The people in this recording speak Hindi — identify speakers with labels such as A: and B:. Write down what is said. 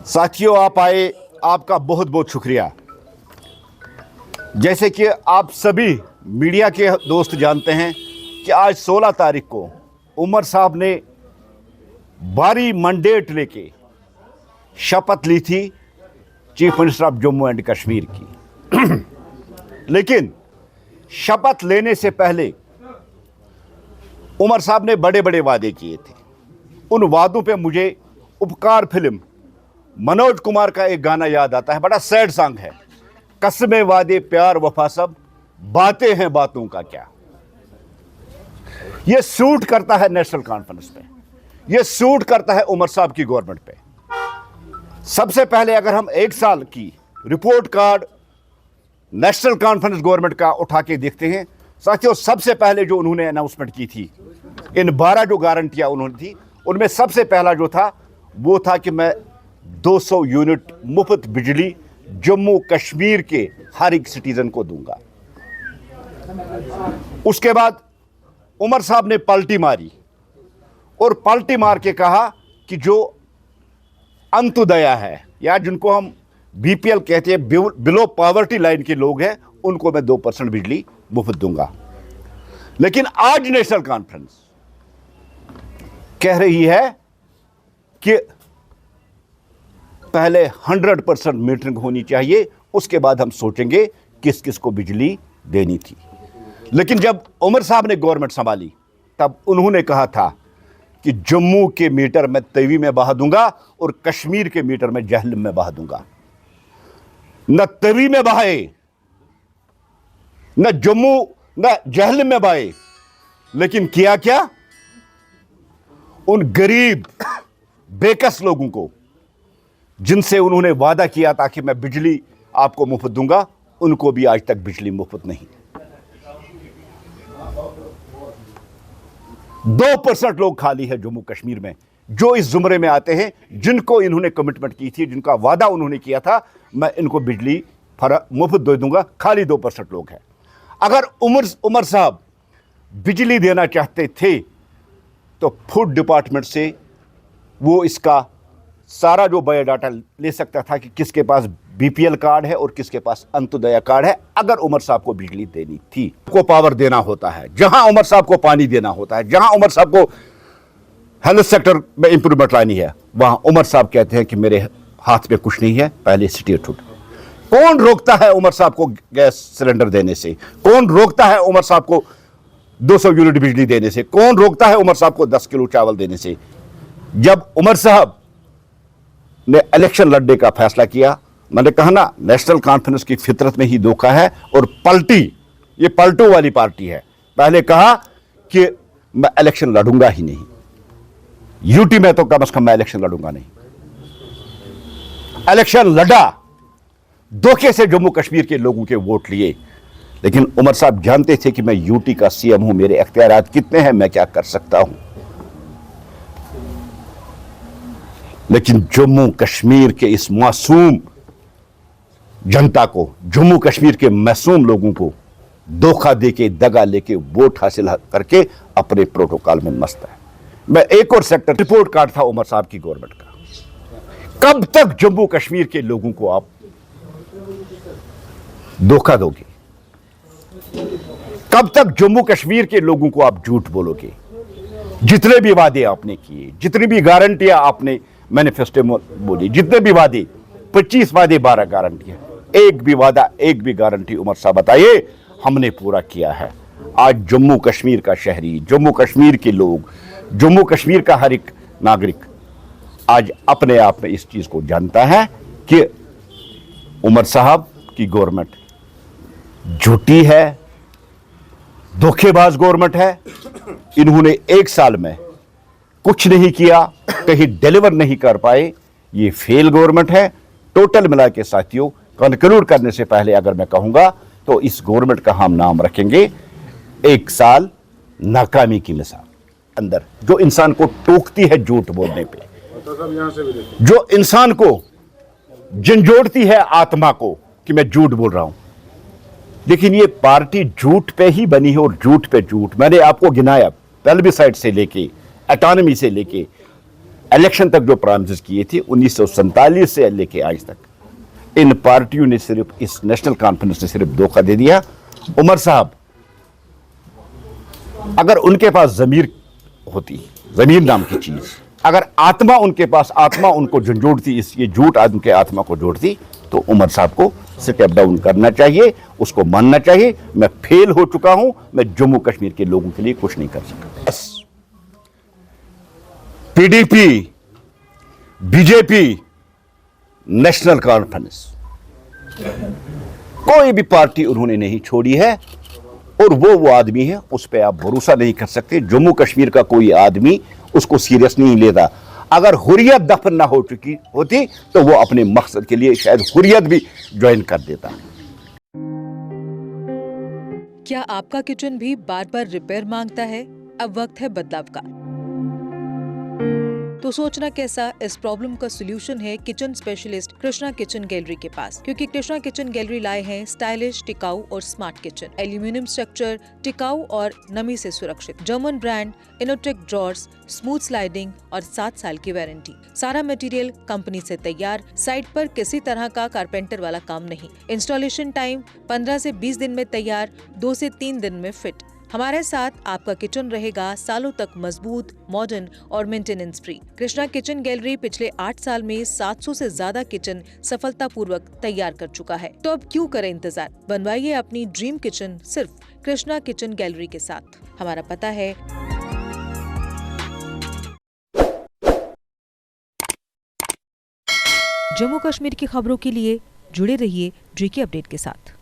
A: साथियों, आप आए, आपका बहुत बहुत शुक्रिया। जैसे कि आप सभी मीडिया के दोस्त जानते हैं कि आज 16 तारीख को उमर साहब ने भारी मैंडेट लेके शपथ ली थी chief minister of Jammu and Kashmir की। लेकिन शपथ लेने से पहले उमर साहब ने बड़े बड़े वादे किए थे। उन वादों पे मुझे उपकार फिल्म मनोज कुमार का एक गाना याद आता है, बड़ा सैड सॉन्ग है। कसमें वादे प्यार वफा सब, बातें हैं बातों का क्या। यह सूट करता है नेशनल कॉन्फ्रेंस पे, यह सूट करता है उमर साहब की गवर्नमेंट पे। सबसे पहले अगर हम एक साल की report card national conference government का उठा के देखते हैं साथियों, सबसे पहले जो उन्होंने अनाउंसमेंट की थी, इन 12 जो गारंटियां उन्होंने थी, उनमें सबसे पहला जो था वो था कि मैं 200 यूनिट मुफ्त बिजली जम्मू कश्मीर के हर एक सिटीजन को दूंगा। उसके बाद उमर साहब ने पलटी मारी और पलटी मार के कहा कि जो अंत्योदया है या जिनको हम बीपीएल कहते हैं, बिलो पॉवर्टी लाइन के लोग हैं, उनको मैं 2% बिजली मुफ्त दूंगा। लेकिन आज नेशनल कॉन्फ्रेंस कह रही है कि पहले 100% मीटरिंग होनी चाहिए, उसके बाद हम सोचेंगे किस किस को बिजली देनी थी। लेकिन जब उमर साहब ने गवर्नमेंट संभाली तब उन्होंने कहा था कि जम्मू के मीटर मैं तवी में बहा दूंगा और कश्मीर के मीटर मैं जहलम में बहा दूंगा। न तवी में बहाए, न जम्मू न जहलम में बहाए, लेकिन किया क्या, उन गरीब बेकस लोगों को जिनसे उन्होंने वादा किया था कि मैं बिजली आपको मुफ्त दूंगा, उनको भी आज तक बिजली मुफ्त नहीं। 2% लोग खाली है जम्मू कश्मीर में, जो इस जुमरे में आते हैं, जिनको इन्होंने कमिटमेंट की थी, जिनका वादा उन्होंने किया था मैं इनको बिजली मुफ्त दे दूंगा, खाली 2% लोग हैं। अगर उमर साहब बिजली देना चाहते थे तो फूड डिपार्टमेंट से वो इसका सारा जो बायोडाटा ले सकता था कि किसके पास बीपीएल कार्ड है और किसके पास अंत्योदय कार्ड है। अगर उमर साहब को बिजली देनी थी, को पावर देना होता है, जहां उमर साहब को पानी देना होता है, जहां उमर साहब को हेल्थ सेक्टर में इंप्रूवमेंट लानी है, वहां उमर साहब कहते हैं कि मेरे हाथ में कुछ नहीं है, पहले स्टेटहुड। कौन रोकता है उमर साहब को गैस सिलेंडर देने से? कौन रोकता है उमर साहब को 200 यूनिट बिजली देने से? कौन रोकता है उमर साहब को 10 किलो चावल देने से? जब उमर साहब ने इलेक्शन लड़ने का फैसला किया, मैंने कहा ना, नेशनल कॉन्फ्रेंस की फितरत में ही धोखा है और पलटी, ये पलटू वाली पार्टी है। पहले कहा कि मैं इलेक्शन लड़ूंगा ही नहीं, यूटी में तो कम से कम मैं इलेक्शन लड़ूंगा नहीं। इलेक्शन लड़ा, धोखे से जम्मू कश्मीर के लोगों के वोट लिए। लेकिन उमर साहब जानते थे कि मैं यूटी का सीएम हूं, मेरे इख्तियारात कितने हैं, मैं क्या कर सकता हूं। लेकिन जम्मू कश्मीर के इस मासूम जनता को, जम्मू कश्मीर के मासूम लोगों को धोखा देके, दगा लेके, वोट हासिल करके अपने प्रोटोकॉल में मस्त है। मैं एक और सेक्टर रिपोर्ट कार्ड था उमर साहब की गवर्नमेंट का। कब तक जम्मू कश्मीर के लोगों को आप धोखा दोगे? कब तक जम्मू कश्मीर के लोगों को आप झूठ बोलोगे? जितने भी वादे आपने किए, जितनी भी गारंटियां आपने मैनिफेस्टो में बोली, जितने भी वादे, 25 वादे 12 गारंटियां, एक भी वादा, एक भी गारंटी उमर साहब बताइए हमने पूरा किया है। आज जम्मू कश्मीर का शहरी, जम्मू कश्मीर के लोग, जम्मू कश्मीर का हर एक नागरिक आज अपने आप में इस चीज को जानता है कि उमर साहब की गवर्नमेंट झूठी है, धोखेबाज गवर्नमेंट है। इन्होंने एक साल में कुछ नहीं किया, कहीं डिलीवर नहीं कर पाए, ये फेल गवर्नमेंट है। टोटल मिला के साथियों, कंक्लूड करने से पहले अगर मैं कहूंगा तो इस गवर्नमेंट का हम नाम रखेंगे एक साल नाकामी की मिसाल। अंदर जो इंसान को टोकती है झूठ बोलने पे, जो इंसान को झंझोड़ती है आत्मा को कि मैं झूठ बोल रहा हूं। लेकिन ये पार्टी झूठ पे ही बनी है और झूठ पे झूठ। मैंने आपको गिनाया, पेल्विसाइड से लेके, एटॉनमी से लेके, इलेक्शन तक जो प्रॉमिस किए थे 1947 से लेके आज तक इन पार्टियों ने सिर्फ, इस नेशनल कॉन्फ्रेंस ने सिर्फ धोखा दे दिया। उमर साहब, अगर उनके पास जमीर होती, जमीर नाम की चीज, अगर आत्मा उनके पास, आत्मा उनको झंझोड़ती, ये झूठ आदमी के आत्मा को जोड़ती, तो उमर साहब को स्टेप डाउन करना चाहिए, उसको मानना चाहिए। मैं फेल हो चुका हूं, मैं जम्मू कश्मीर के लोगों के लिए कुछ नहीं कर सकता। बस पीडीपी, बीजेपी, नेशनल कॉन्फ्रेंस, कोई भी पार्टी उन्होंने नहीं छोड़ी है, और वो आदमी है, उस पर आप भरोसा नहीं कर सकते। जम्मू कश्मीर का कोई आदमी उसको सीरियस नहीं लेता। अगर हुर्रियत दफन ना हो चुकी होती तो वो अपने मकसद के लिए शायद हुर्रियत भी ज्वाइन कर देता।
B: क्या आपका किचन भी बार बार रिपेयर मांगता है? अब वक्त है बदलाव का। तो सोचना कैसा, इस प्रॉब्लम का सोल्यूशन है kitchen specialist Krishna kitchen gallery के पास, क्योंकि कृष्णा किचन गैलरी लाए हैं स्टाइलिश, टिकाऊ और स्मार्ट किचन। एल्यूमिनियम स्ट्रक्चर, टिकाऊ और नमी से सुरक्षित, German brand, Innotech drawers, smooth sliding और 7 साल की वारंटी। सारा मटेरियल कंपनी से तैयार, साइट पर किसी तरह का कारपेंटर वाला काम नहीं। इंस्टॉलेशन टाइम 15 से 20 दिन में तैयार, 2 से 3 दिन में फिट। हमारे साथ आपका किचन रहेगा सालों तक मजबूत, मॉडर्न और maintenance free. Krishna kitchen gallery पिछले 8 साल में 700 से ज्यादा किचन सफलतापूर्वक तैयार कर चुका है। तो अब क्यों करें इंतजार, बनवाइए अपनी ड्रीम किचन सिर्फ कृष्णा किचन गैलरी के साथ। हमारा पता है जम्मू कश्मीर की खबरों के लिए जुड़े रहिए GK अपडेट के साथ।